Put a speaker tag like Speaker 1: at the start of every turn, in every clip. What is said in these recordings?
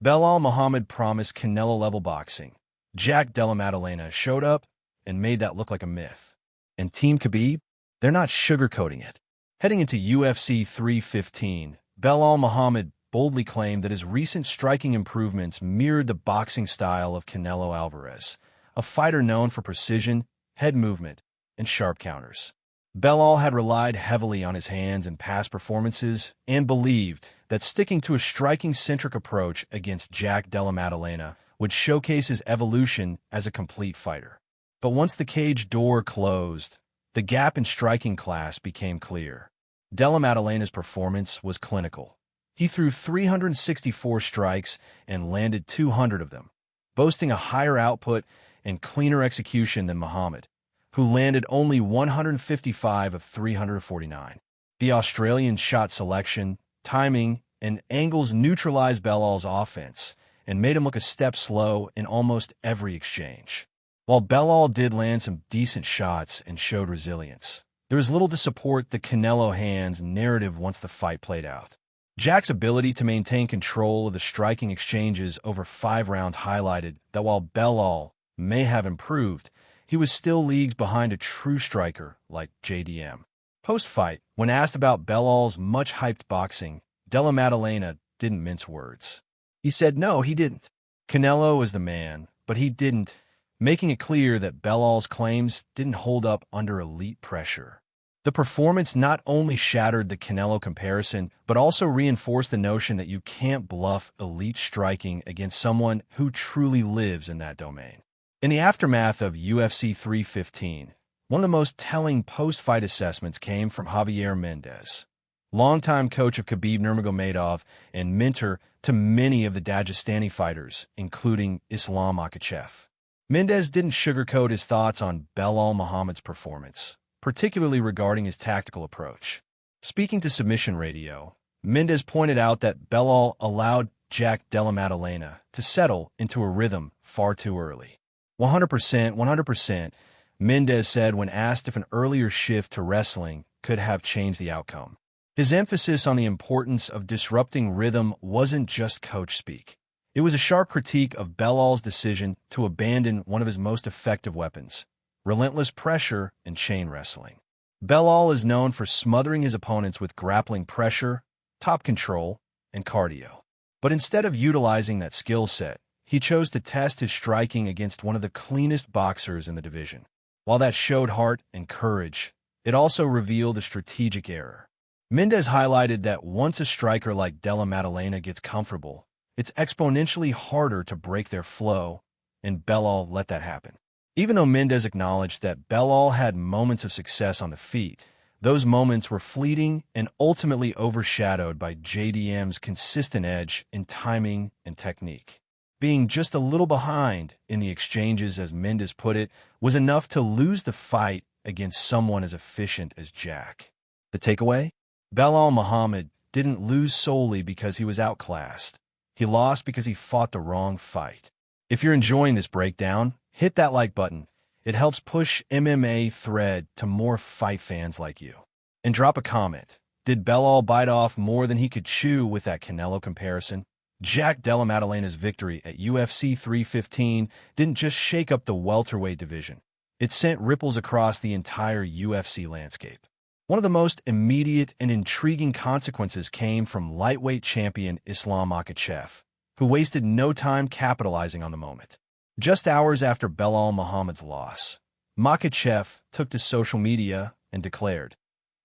Speaker 1: Belal Muhammad promised Canelo-level boxing. Jack Della Maddalena showed up and made that look like a myth. And Team Khabib? They're not sugarcoating it. Heading into UFC 315, Belal Muhammad boldly claimed that his recent striking improvements mirrored the boxing style of Canelo Alvarez, a fighter known for precision, head movement, and sharp counters. Belal had relied heavily on his hands in past performances and believed that sticking to a striking-centric approach against Jack Della Maddalena would showcase his evolution as a complete fighter. But once the cage door closed, the gap in striking class became clear. Della Maddalena's performance was clinical. He threw 364 strikes and landed 200 of them, boasting a higher output and cleaner execution than Muhammad, who landed only 155 of 349. The Australian shot selection, timing, and angles neutralized Belal's offense and made him look a step slow in almost every exchange. While Belal did land some decent shots and showed resilience, there was little to support the Canelo hands narrative once the fight played out. Jack's ability to maintain control of the striking exchanges over 5 rounds highlighted that while Belal may have improved, he was still leagues behind a true striker like JDM. Post-fight, when asked about Belal's much-hyped boxing, Della Maddalena didn't mince words. He said no, he didn't. Canelo is the man, but he didn't, making it clear that Belal's claims didn't hold up under elite pressure. The performance not only shattered the Canelo comparison, but also reinforced the notion that you can't bluff elite striking against someone who truly lives in that domain. In the aftermath of UFC 315, one of the most telling post-fight assessments came from Javier Mendez, longtime coach of Khabib Nurmagomedov and mentor to many of the Dagestani fighters, including Islam Makhachev. Mendez didn't sugarcoat his thoughts on Belal Muhammad's performance, particularly regarding his tactical approach. Speaking to Submission Radio, Mendez pointed out that Belal allowed Jack Della Maddalena to settle into a rhythm far too early. 100%, Mendez said when asked if an earlier shift to wrestling could have changed the outcome. His emphasis on the importance of disrupting rhythm wasn't just coach speak. It was a sharp critique of Belal's decision to abandon one of his most effective weapons, relentless pressure and chain wrestling. Belal is known for smothering his opponents with grappling pressure, top control, and cardio. But instead of utilizing that skill set, he chose to test his striking against one of the cleanest boxers in the division. While that showed heart and courage, it also revealed a strategic error. Mendez highlighted that once a striker like Della Maddalena gets comfortable, it's exponentially harder to break their flow, and Belal let that happen. Even though Mendez acknowledged that Belal had moments of success on the feet, those moments were fleeting and ultimately overshadowed by JDM's consistent edge in timing and technique. Being just a little behind in the exchanges, as Mendez put it, was enough to lose the fight against someone as efficient as Jack. The takeaway? Belal Muhammad didn't lose solely because he was outclassed. He lost because he fought the wrong fight. If you're enjoying this breakdown, hit that like button. It helps push MMA Thread to more fight fans like you. And drop a comment. Did Belal bite off more than he could chew with that Canelo comparison? Jack Della Maddalena's victory at UFC 315 didn't just shake up the welterweight division. It sent ripples across the entire UFC landscape. One of the most immediate and intriguing consequences came from lightweight champion Islam Makhachev, who wasted no time capitalizing on the moment. Just hours after Belal Muhammad's loss, Makhachev took to social media and declared,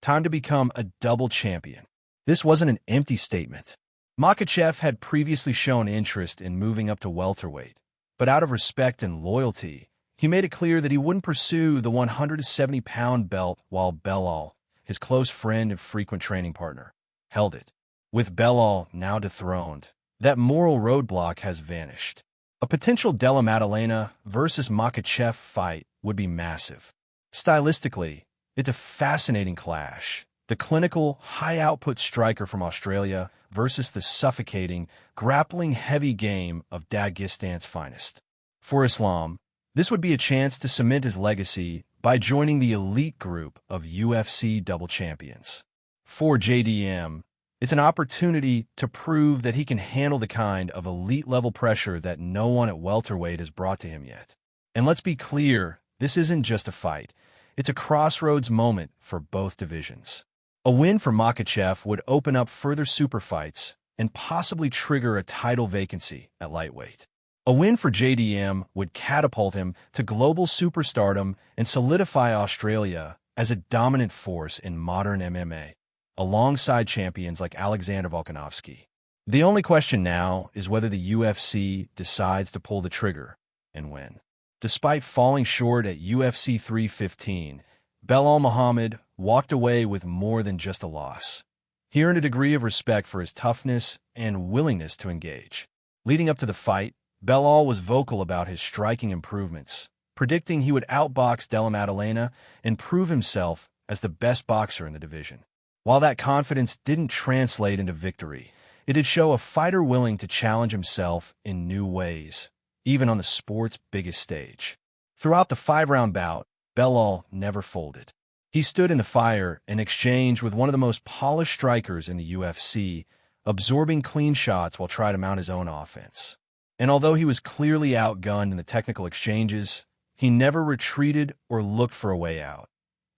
Speaker 1: "Time to become a double champion." This wasn't an empty statement. Makhachev had previously shown interest in moving up to welterweight, but out of respect and loyalty, he made it clear that he wouldn't pursue the 170-pound belt while Belal, his close friend and frequent training partner, held it. With Belal now dethroned, that moral roadblock has vanished. A potential Della Maddalena versus Makhachev fight would be massive. Stylistically, it's a fascinating clash. The clinical, high-output striker from Australia versus the suffocating, grappling heavy game of Dagestan's finest. For Islam, this would be a chance to cement his legacy by joining the elite group of UFC double champions. For JDM, It's an opportunity to prove that he can handle the kind of elite-level pressure that no one at welterweight has brought to him yet. And let's be clear, this isn't just a fight. It's a crossroads moment for both divisions. A win for Makhachev would open up further super fights and possibly trigger a title vacancy at lightweight. A win for JDM would catapult him to global superstardom and solidify Australia as a dominant force in modern MMA, alongside champions like Alexander Volkanovski. The only question now is whether the UFC decides to pull the trigger and win. Despite falling short at UFC 315, Belal Muhammad walked away with more than just a loss. He earned a degree of respect for his toughness and willingness to engage. Leading up to the fight, Belal was vocal about his striking improvements, predicting he would outbox Della Maddalena and prove himself as the best boxer in the division. While that confidence didn't translate into victory, it did show a fighter willing to challenge himself in new ways, even on the sport's biggest stage. Throughout the 5-round bout, Belal never folded. He stood in the fire and exchanged with one of the most polished strikers in the UFC, absorbing clean shots while trying to mount his own offense. And although he was clearly outgunned in the technical exchanges, he never retreated or looked for a way out.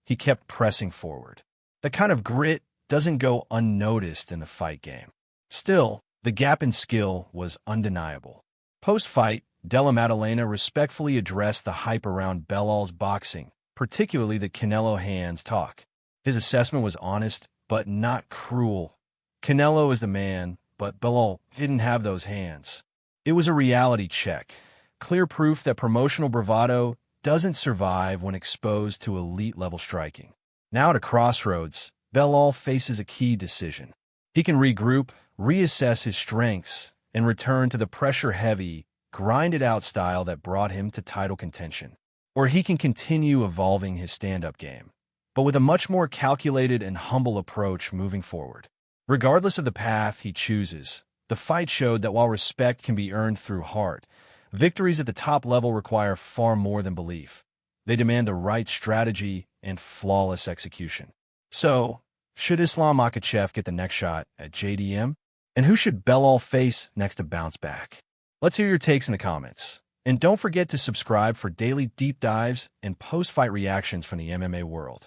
Speaker 1: He kept pressing forward. That kind of grit doesn't go unnoticed in the fight game. Still, the gap in skill was undeniable. Post-fight, Della Maddalena respectfully addressed the hype around Belal's boxing, particularly the Canelo hands talk. His assessment was honest, but not cruel. Canelo is the man, but Belal didn't have those hands. It was a reality check, clear proof that promotional bravado doesn't survive when exposed to elite-level striking. Now at a crossroads, Belal faces a key decision. He can regroup, reassess his strengths, and return to the pressure-heavy, grinded-out style that brought him to title contention. Or he can continue evolving his stand-up game, but with a much more calculated and humble approach moving forward. Regardless of the path he chooses, the fight showed that while respect can be earned through heart, victories at the top level require far more than belief. They demand the right strategy and flawless execution. So, should Islam Makhachev get the next shot at JDM? And who should Belal face next to bounce back? Let's hear your takes in the comments. And don't forget to subscribe for daily deep dives and post-fight reactions from the MMA world.